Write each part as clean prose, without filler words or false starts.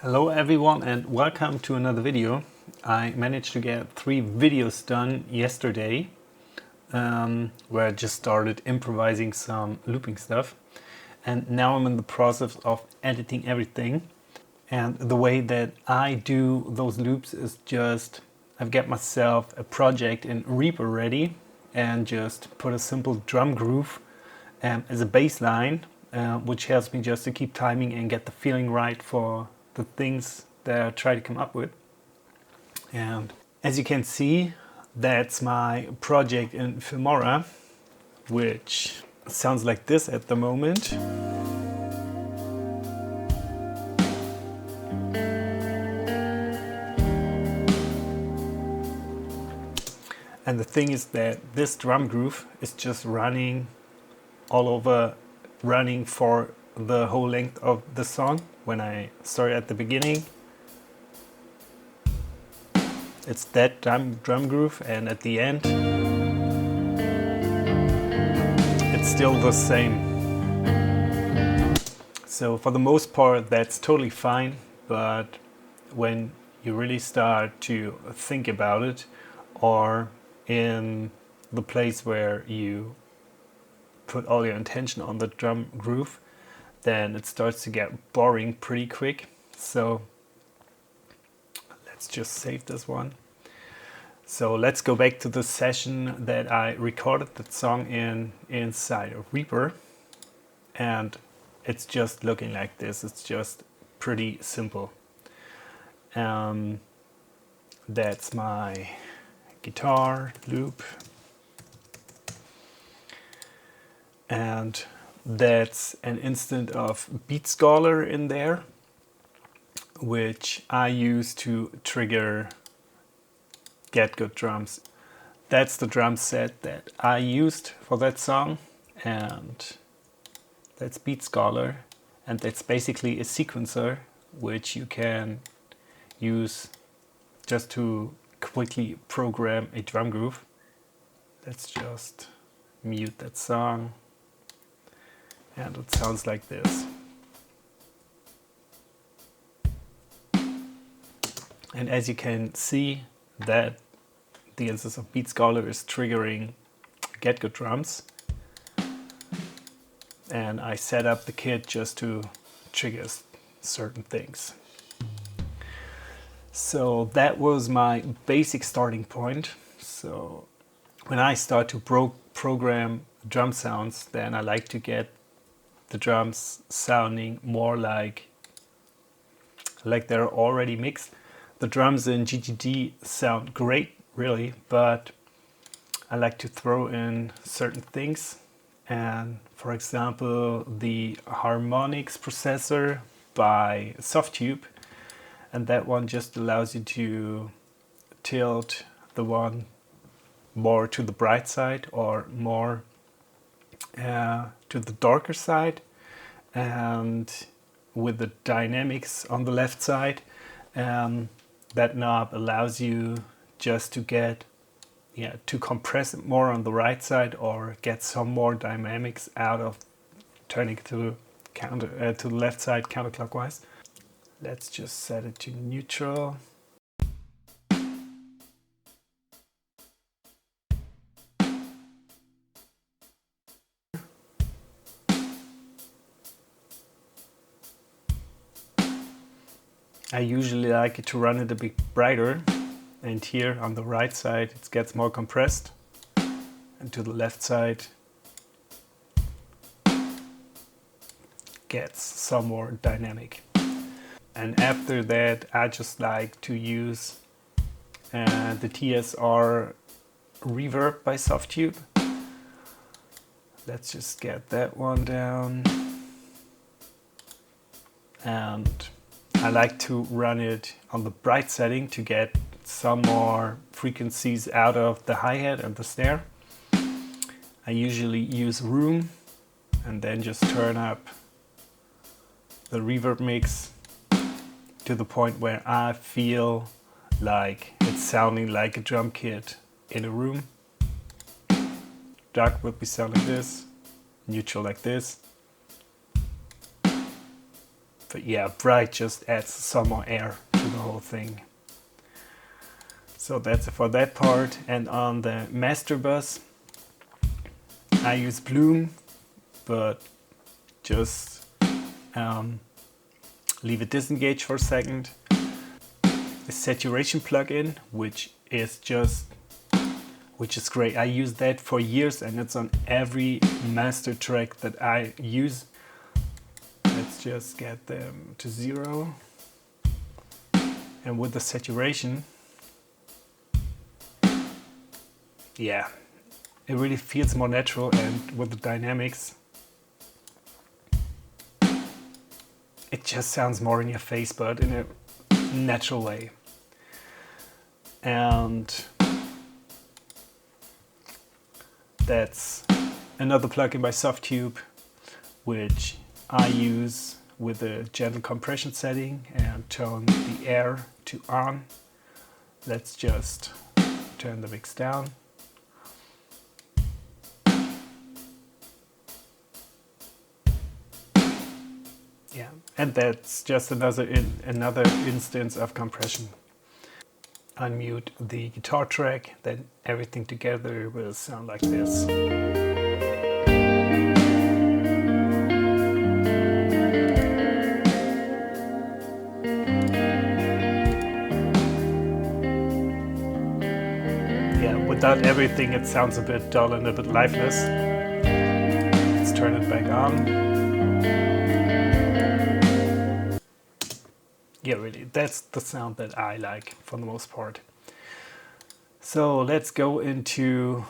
Hello everyone and welcome to another video. I managed to get 3 videos done yesterday where I just started improvising some looping stuff, and now I'm in the process of editing everything. And the way that I do those loops is just I've got myself a project in Reaper ready and just put a simple drum groove as a bass line, which helps me just to keep timing and get the feeling right for the things that I try to come up with. And as you can see, that's my project in Filmora, which sounds like this at the moment. And the thing is that this drum groove is just running all over, running for the whole length of the song. When I start at the beginning, it's that drum groove, and at the end, it's still the same. So for the most part, that's totally fine, but when you really start to think about it, or in the place where you put all your attention on the drum groove, then it starts to get boring pretty quick. So let's just save this one. So let's go back to the session that I recorded that song inside of Reaper, and it's just looking like this. It's just pretty simple. That's my guitar loop, and that's an instant of Beat Scholar in there, which I use to trigger Get Good Drums. That's the drum set that I used for that song, and that's Beat Scholar, and that's basically a sequencer which you can use just to quickly program a drum groove. Let's just mute that song, and it sounds like this. And as you can see, that the instance of Beat Scholar is triggering Get Good Drums, and I set up the kit just to trigger certain things. So that was my basic starting point. So when I start to program drum sounds, then I like to get the drums sounding more like they're already mixed. The drums in GTD sound great, really, but I like to throw in certain things. And for example, the harmonics processor by Softtube, and that one just allows you to tilt the one more to the bright side or more to the darker side, and with the dynamics on the left side, that knob allows you just to get to compress it more on the right side, or get some more dynamics out of turning to the left side counterclockwise. Let's just set it to neutral. I usually like it to run it a bit brighter, and here on the right side it gets more compressed, and to the left side gets some more dynamic. And after that, I just like to use the TSR reverb by Softtube. Let's just get that one down, and I like to run it on the bright setting to get some more frequencies out of the hi-hat and the snare. I usually use room and then just turn up the reverb mix to the point where I feel like it's sounding like a drum kit in a room. Dark would be sounding like this, neutral like this. But yeah, bright just adds some more air to the whole thing. So that's it for that part. And on the master bus, I use Bloom, but just leave it disengaged for a second. The saturation plugin, which is great. I use that for years and it's on every master track that I use. Let's just get them to 0. And with the saturation, yeah, it really feels more natural, and with the dynamics, it just sounds more in your face, but in a natural way. And that's another plugin by Softtube, which I use with a gentle compression setting and turn the air to on. Let's just turn the mix down. Yeah, and that's just another instance of compression. Unmute the guitar track, then everything together will sound like this. Yeah, without everything it sounds a bit dull and a bit lifeless. Let's turn it back on. Yeah, really, that's the sound that I like for the most part. So let's go into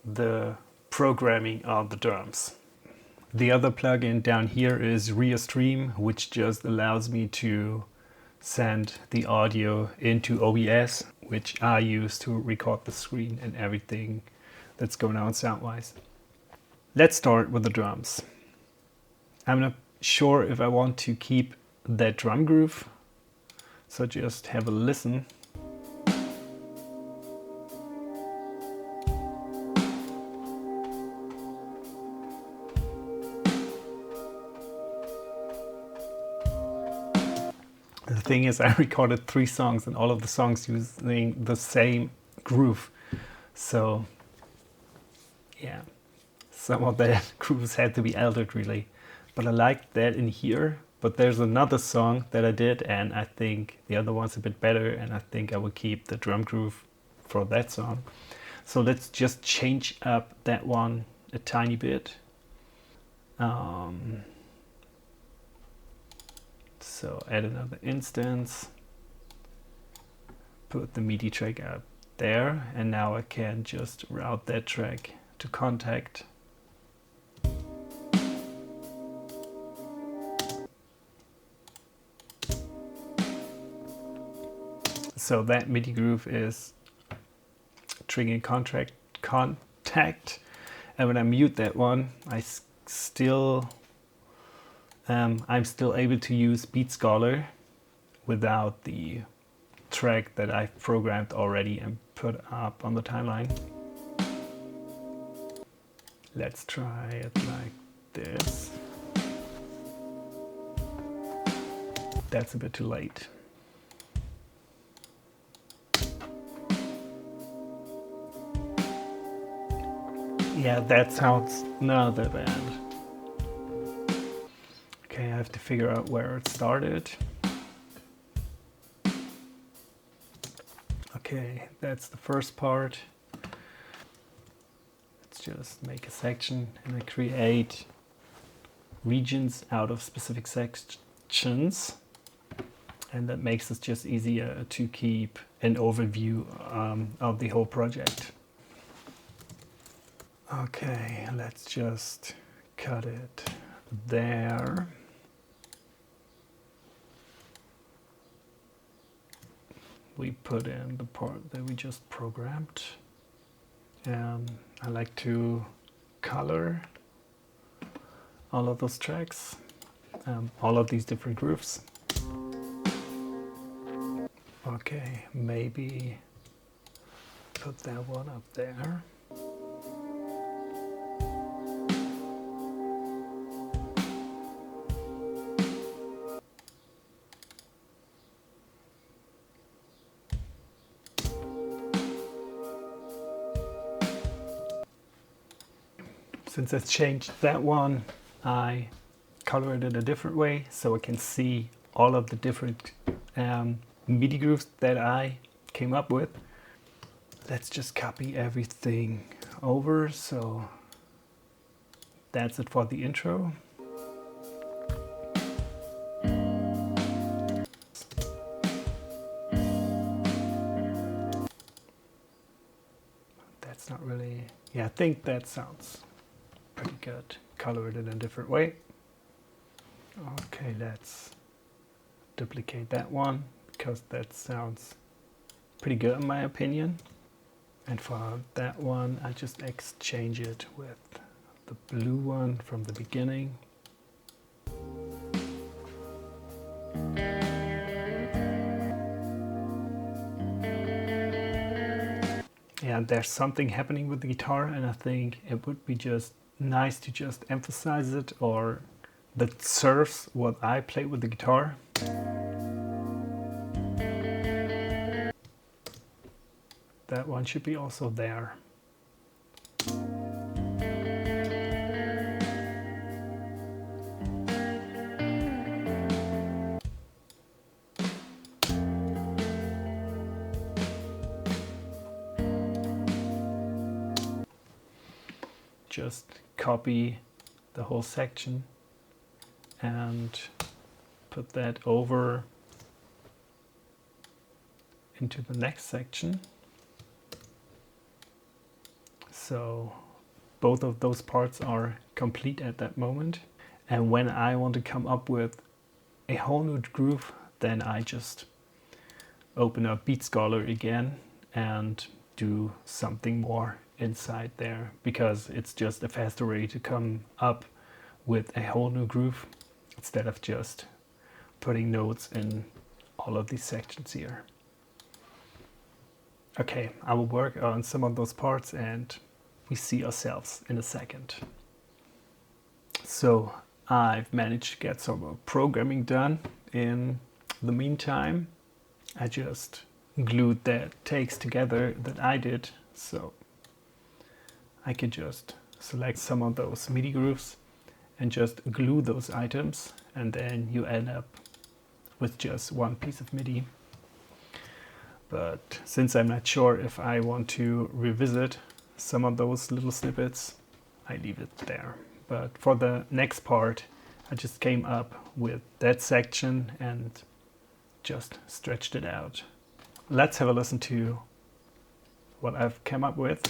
the programming of the drums. The other plugin down here is Restream, which just allows me to send the audio into OBS, which I use to record the screen and everything that's going on sound-wise. Let's start with the drums. I'm not sure if I want to keep that drum groove, so just have a listen. The thing is, I recorded 3 songs and all of the songs using the same groove, so yeah, some of the grooves had to be altered really, but I liked that in here. But there's another song that I did and I think the other one's a bit better, and I think I will keep the drum groove for that song. So let's just change up that one a tiny bit. So add another instance, put the MIDI track up there, and now I can just route that track to contact. So that MIDI groove is triggering contact, and when I mute that one, I'm still able to use Beat Scholar without the track that I've programmed already and put up on the timeline. Let's try it like this. That's a bit too late. Yeah, that sounds not that bad. Okay, I have to figure out where it started. Okay, that's the first part. Let's just make a section and I create regions out of specific sections. And that makes it just easier to keep an overview of the whole project. Okay, let's just cut it there. We put in the part that we just programmed. And I like to color all of those tracks, all of these different grooves. Okay, maybe put that one up there. Since I changed that one, I colored it a different way so I can see all of the different MIDI grooves that I came up with. Let's just copy everything over. So that's it for the intro. That's not really, yeah, I think that sounds pretty good. Color it in a different way. Okay, let's duplicate that one because that sounds pretty good in my opinion. And for that one, I just exchange it with the blue one from the beginning. Yeah, there's something happening with the guitar, and I think it would be just nice to just emphasize it, or that serves what I play with the guitar. That one should be also there. Just copy the whole section and put that over into the next section. So both of those parts are complete at that moment. And when I want to come up with a whole new groove, then I just open up Beat Scholar again and do something more inside there, because it's just a faster way to come up with a whole new groove instead of just putting notes in all of these sections here. Okay, I will work on some of those parts and we see ourselves in a second. So I've managed to get some programming done. In the meantime, I just glued the takes together that I did, so I can just select some of those MIDI grooves and just glue those items, and then you end up with just one piece of MIDI. But since I'm not sure if I want to revisit some of those little snippets, I leave it there. But for the next part, I just came up with that section and just stretched it out. Let's have a listen to what I've come up with.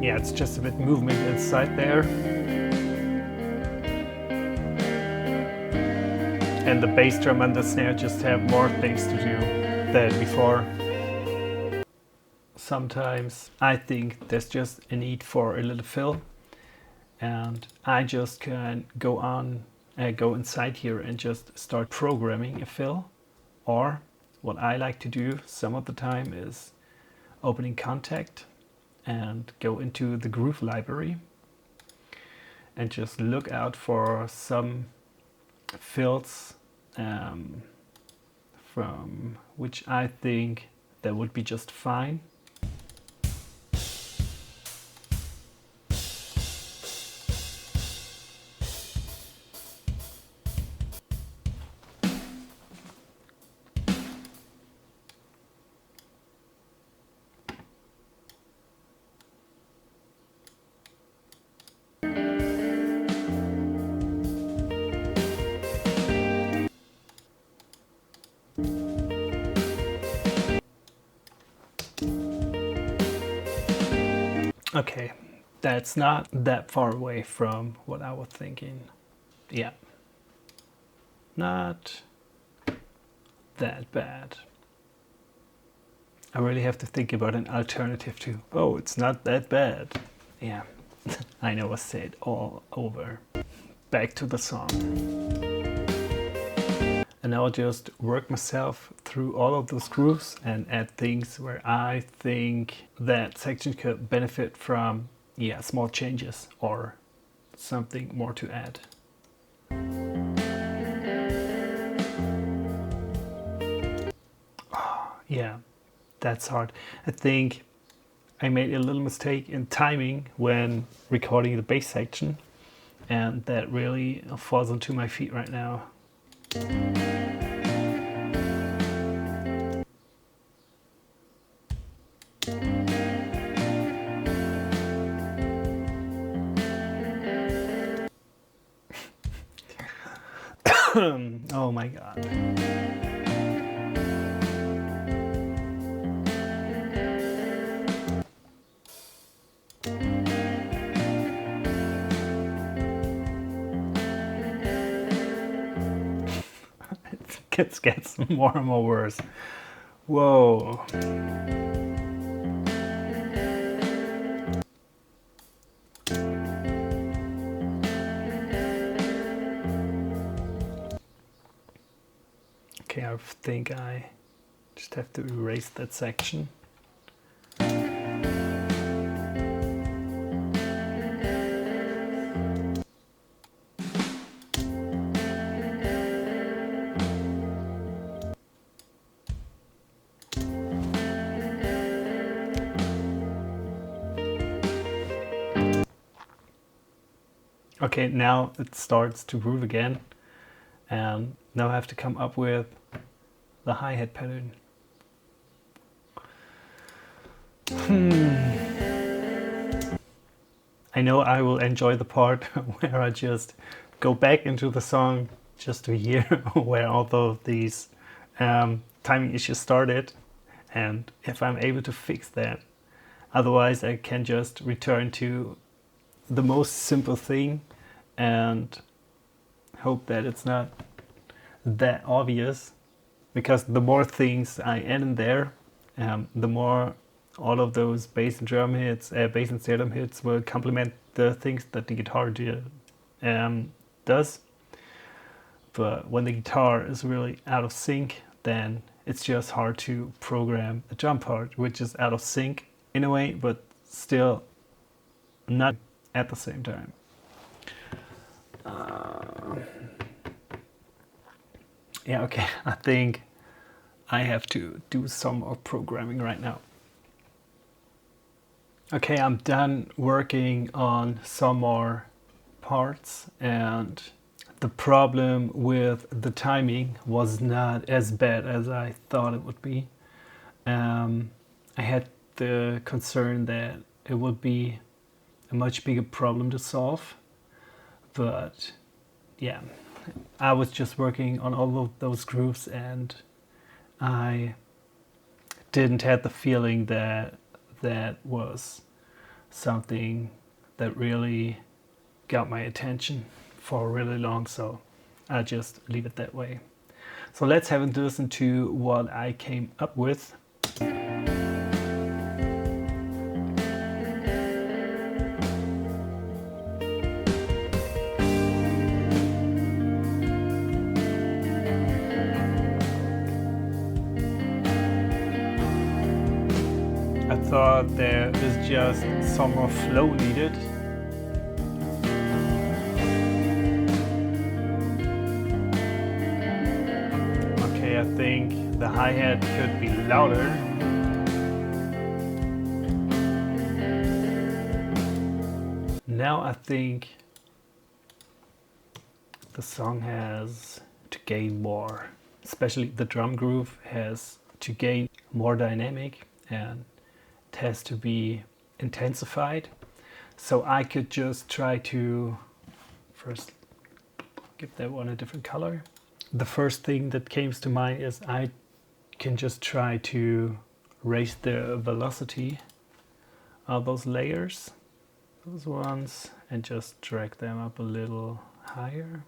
Yeah, it's just a bit movement inside there. And the bass drum and the snare just have more things to do than before. Sometimes I think there's just a need for a little fill, and I just can go inside here and just start programming a fill. Or what I like to do some of the time is opening Contact and go into the groove library and just look out for some fills from which I think that would be just fine. Okay, that's not that far away from what I was thinking. Yeah, not that bad. I really have to think about an alternative to, oh, it's not that bad. Yeah, I know I said all over. Back to the song. And I'll just work myself through all of those grooves and add things where I think that section could benefit from, yeah, small changes or something more to add. yeah, that's hard. I think I made a little mistake in timing when recording the bass section, and that really falls onto my feet right now. Oh my god. It gets more and more worse. Whoa. Okay, I think I just have to erase that section. Okay, now it starts to groove again, and now I have to come up with the hi-hat pattern. I know I will enjoy the part where I just go back into the song just to hear where all of these timing issues started, and if I'm able to fix that. Otherwise, I can just return to the most simple thing and hope that it's not that obvious, because the more things I add in there, the more all of those bass and drum hits, bass and steel drum hits will complement the things that the guitar does. But when the guitar is really out of sync, then it's just hard to program the drum part, which is out of sync in a way, but still not at the same time. Yeah, okay, I think I have to do some more programming right now. Okay, I'm done working on some more parts, and the problem with the timing was not as bad as I thought it would be. I had the concern that it would be a much bigger problem to solve, but yeah, I was just working on all of those grooves, and I didn't have the feeling that that was something that really got my attention for really long, so I just leave it that way. So let's have a listen to what I came up with. I thought there is just some more flow needed. Okay, I think the hi-hat could be louder. Now I think the song has to gain more, especially the drum groove has to gain more dynamic, and it has to be intensified. So I could just try to first give that one a different color. The first thing that came to mind is I can just try to raise the velocity of those layers, those ones, and just drag them up a little higher,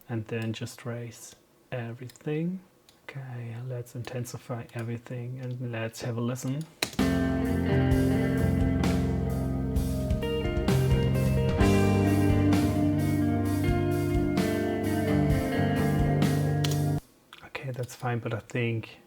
and then just raise everything. Okay, let's intensify everything and let's have a listen. Okay, that's fine, but I think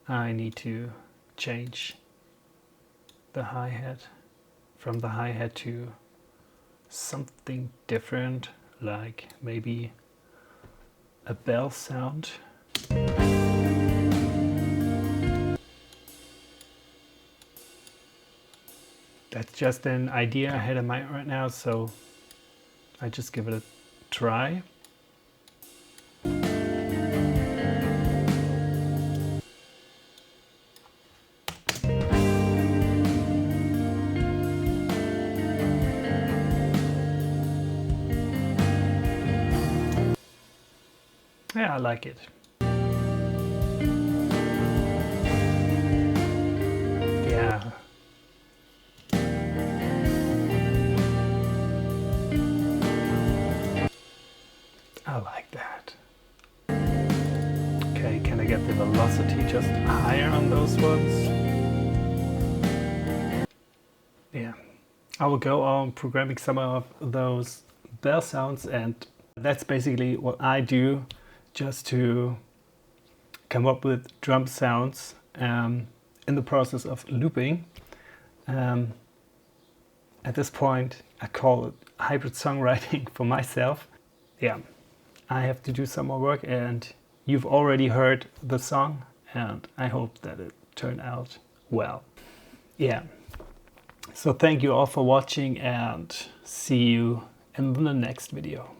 I need to change the hi-hat from the hi-hat to something different, like maybe a bell sound. That's just an idea I had in mind right now, so I just give it a try. Yeah, I like it. Yeah. I like that. Okay, can I get the velocity just higher on those ones? Yeah. I will go on programming some of those bell sounds, and that's basically what I do just to come up with drum sounds in the process of looping. At this point, I call it hybrid songwriting for myself. Yeah, I have to do some more work, and you've already heard the song, and I hope that it turned out well. Yeah. So thank you all for watching, and see you in the next video.